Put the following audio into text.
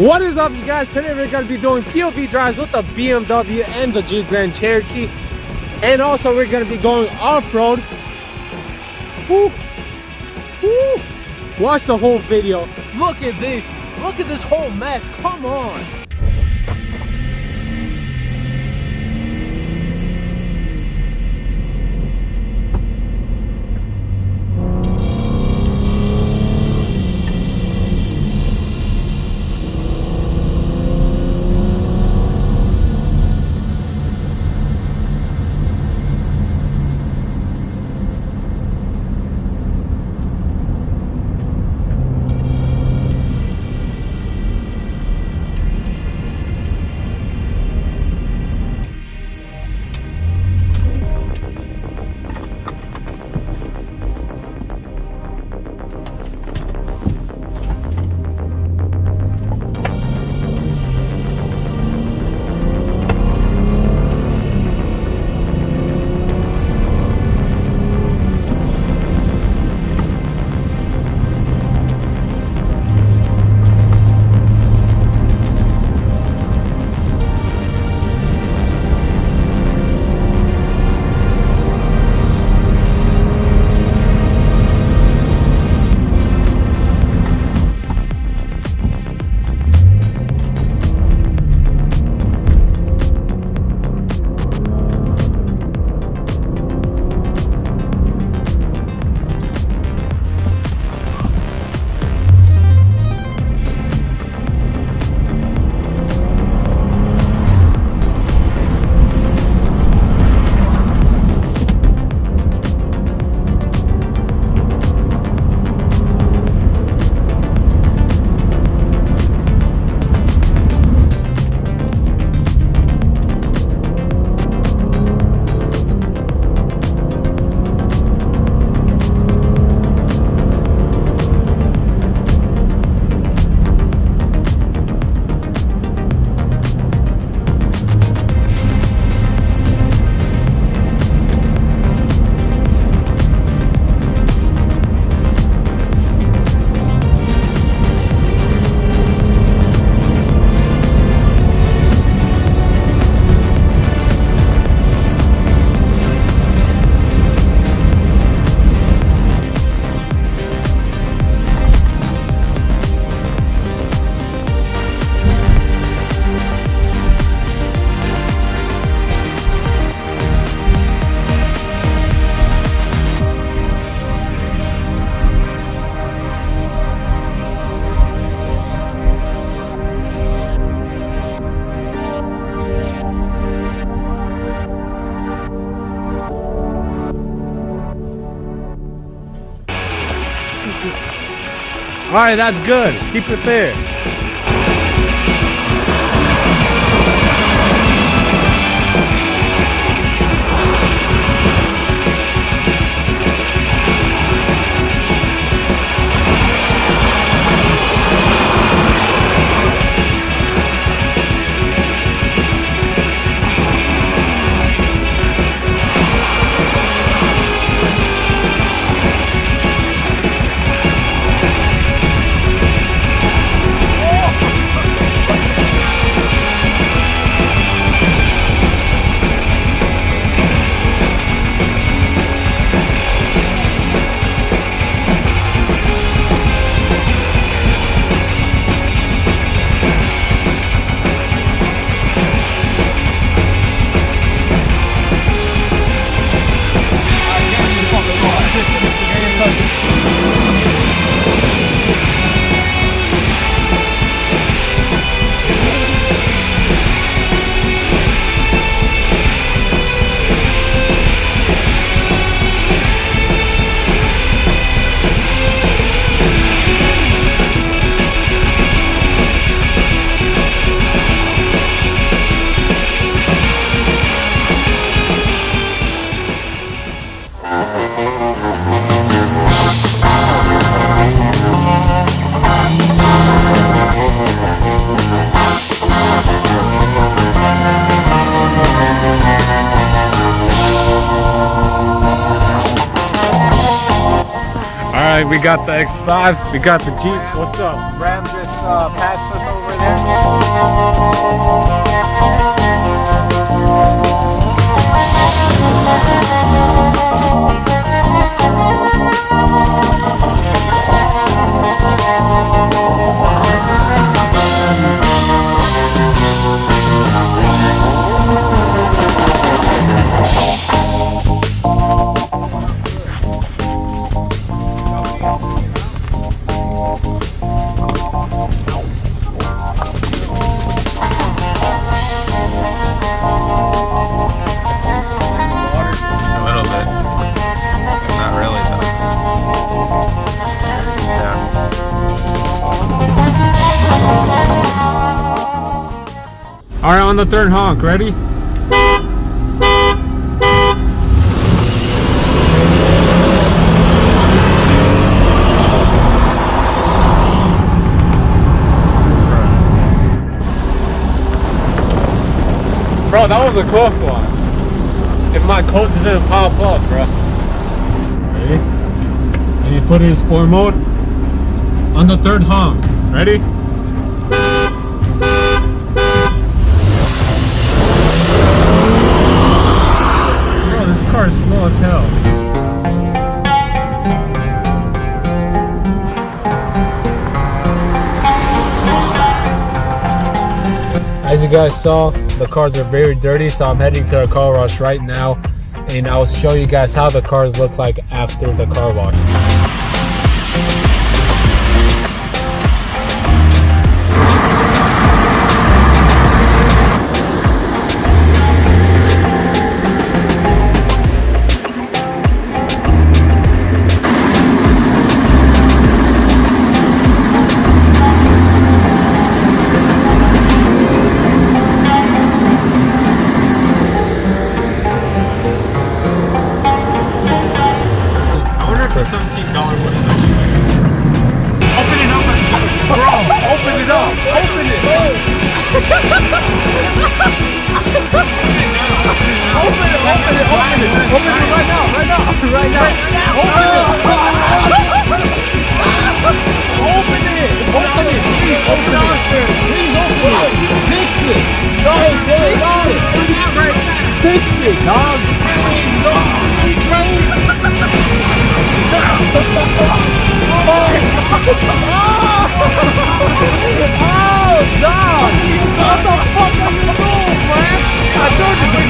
What is up, you guys? Today we're going to be doing POV drives with the BMW and the Jeep Grand Cherokee. And also we're going to be going off-road. Woo. Woo. Watch the whole video. Look at this. Look at this whole mess. Come on. All right, that's good. Keep it there. Alright, we got the X5, we got the Jeep. What's up? Ram just passed us over All right, on the third honk, ready? Bro, that was a close one. If my coat didn't pop up, bro. Ready? And you put it in sport mode. On the third honk, ready? This car is slow as hell. As you guys saw, the cars are very dirty, so I'm heading to a car wash right now, and I'll show you guys how the cars look like after the car wash. Fix it, dog. It's raining. Oh, dog. What the fuck are you doing, man? I told you.